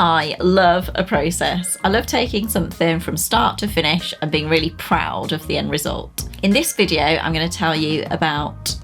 I love a process. I love taking something from start to finish and being really proud of the end result. In this video, I'm going to tell you about...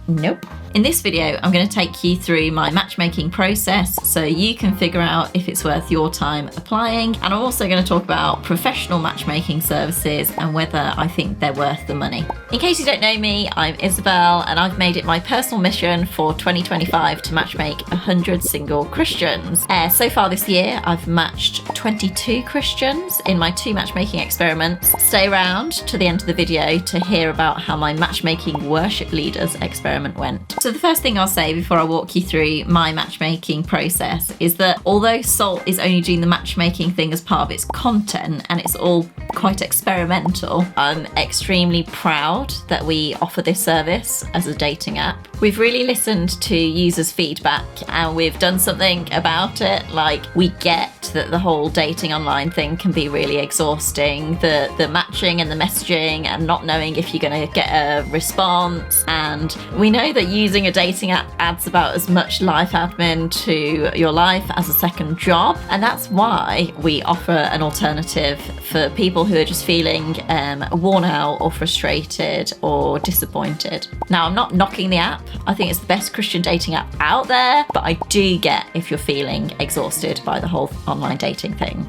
In this video, I'm going to take you through my matchmaking process so you can figure out if it's worth your time applying. And I'm also going to talk about professional matchmaking services and whether I think they're worth the money. In case you don't know me, I'm Isabel and I've made it my personal mission for 2025 to matchmake 100 single Christians. So far this year, I've matched 22 Christians in my 2 matchmaking experiments. Stay around to the end of the video to hear about how my matchmaking worship leaders experiment went. So the first thing I'll say before I walk you through my matchmaking process is that although Salt is only doing the matchmaking thing as part of its content and it's all quite experimental, I'm extremely proud that we offer this service as a dating app. We've really listened to users' feedback and we've done something about it. Like, we get that the whole dating online thing can be really exhausting, the matching and the messaging and not knowing if you're going to get a response, and we know that using a dating app adds about as much life admin to your life as a second job, and that's why we offer an alternative for people who are just feeling worn out or frustrated or disappointed. Now, I'm not knocking the app. I think it's the best Christian dating app out there, but I do get if you're feeling exhausted by the whole online dating thing.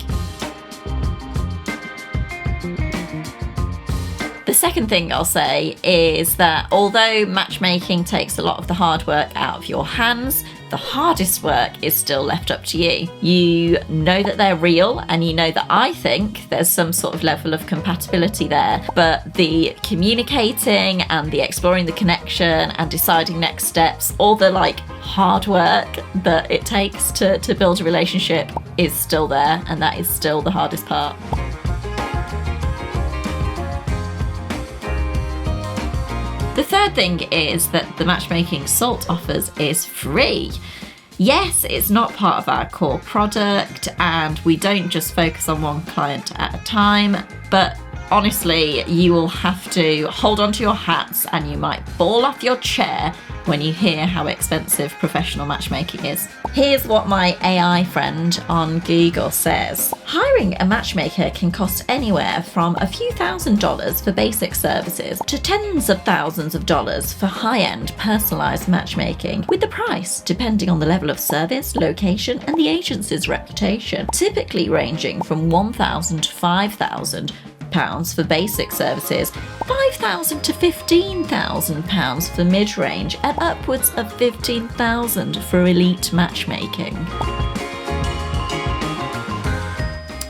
The second thing I'll say is that although matchmaking takes a lot of the hard work out of your hands, the hardest work is still left up to you. You know that they're real and you know that I think there's some sort of level of compatibility there, but the communicating and the exploring the connection and deciding next steps, all the hard work that it takes to build a relationship is still there, and that is still the hardest part. The third thing is that the matchmaking Salt offers is free. Yes, it's not part of our core product and we don't just focus on one client at a time, but honestly, you will have to hold on to your hats and you might fall off your chair when you hear how expensive professional matchmaking is. Here's what my AI friend on Google says. Hiring a matchmaker can cost anywhere from a few $1,000s for basic services to tens of thousands of dollars for high-end personalized matchmaking, with the price depending on the level of service, location, and the agency's reputation, typically ranging from $1,000 to $5,000 for basic services, £5,000 to £15,000 for mid-range, and upwards of £15,000 for elite matchmaking.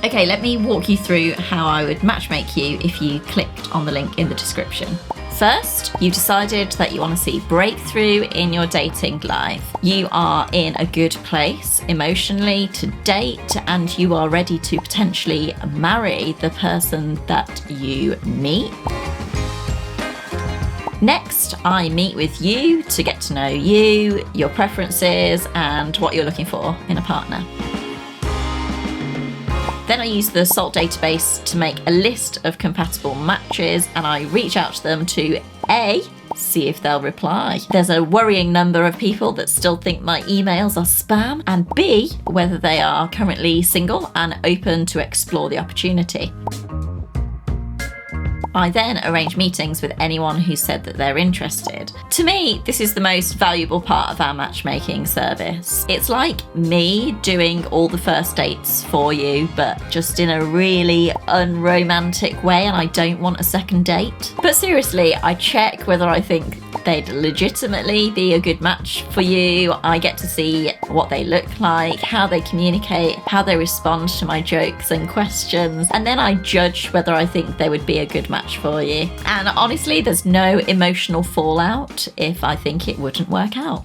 Okay, let me walk you through how I would matchmake you if you clicked on the link in the description. First, you've decided that you want to see breakthrough in your dating life. You are in a good place emotionally to date and you are ready to potentially marry the person that you meet. Next, I meet with you to get to know you, your preferences, and what you're looking for in a partner. Then I use the Salt database to make a list of compatible matches and I reach out to them to A, see if they'll reply. There's a worrying number of people that still think my emails are spam, and B, whether they are currently single and open to explore the opportunity. I then arrange meetings with anyone who said that they're interested. To me, this is the most valuable part of our matchmaking service. It's like me doing all the first dates for you, but just in a really unromantic way, and I don't want a second date. But seriously, I check whether I think they'd legitimately be a good match for you. I get to see what they look like, how they communicate, how they respond to my jokes and questions, and then I judge whether I think they would be a good match for you. And honestly, there's no emotional fallout if I think it wouldn't work out.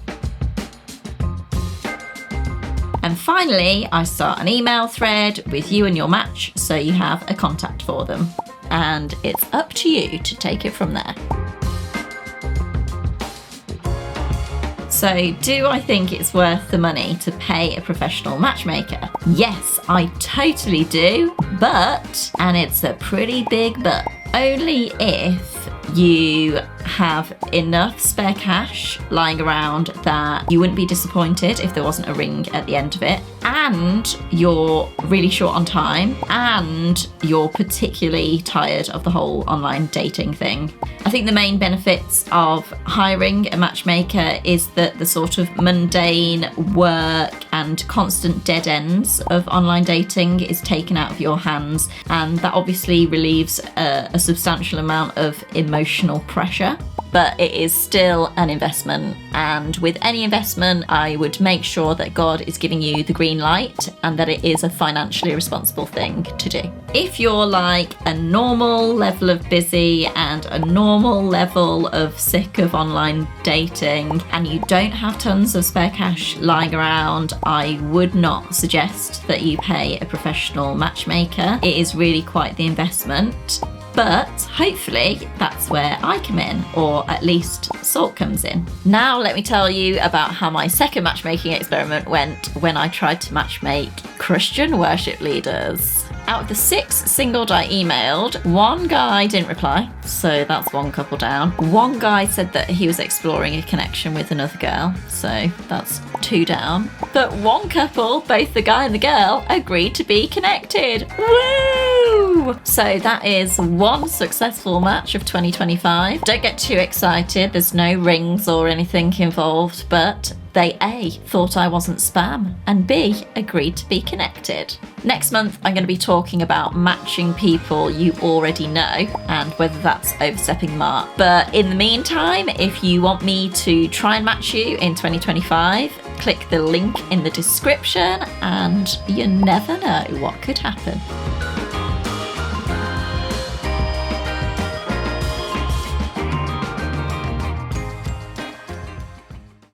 And finally, I start an email thread with you and your match so you have a contact for them. And it's up to you to take it from there. So, do I think it's worth the money to pay a professional matchmaker? Yes, I totally do, but, and it's a pretty big but, only if you have enough spare cash lying around that you wouldn't be disappointed if there wasn't a ring at the end of it, and you're really short on time, and you're particularly tired of the whole online dating thing. I think the main benefits of hiring a matchmaker is that the sort of mundane work and constant dead ends of online dating is taken out of your hands, and that obviously relieves a substantial amount of emotional pressure. But it is still an investment, and with any investment I would make sure that God is giving you the green light and that it is a financially responsible thing to do. If you're like a normal level of busy and a normal level of sick of online dating and you don't have tons of spare cash lying around, I would not suggest that you pay a professional matchmaker. It is really quite the investment. But hopefully that's where I come in, or at least Salt comes in. Now let me tell you about how my second matchmaking experiment went when I tried to matchmake Christian worship leaders. Out of the 6 singles I emailed, 1 guy didn't reply, so that's 1 couple down. 1 guy said that he was exploring a connection with another girl, so that's 2 down. But 1 couple, both the guy and the girl, agreed to be connected. Woo! So that is 1 successful match of 2025. Don't get too excited, there's no rings or anything involved, but they A, thought I wasn't spam, and B, agreed to be connected. Next month, I'm going to be talking about matching people you already know and whether that's overstepping the mark. But in the meantime, if you want me to try and match you in 2025, click the link in the description and you never know what could happen.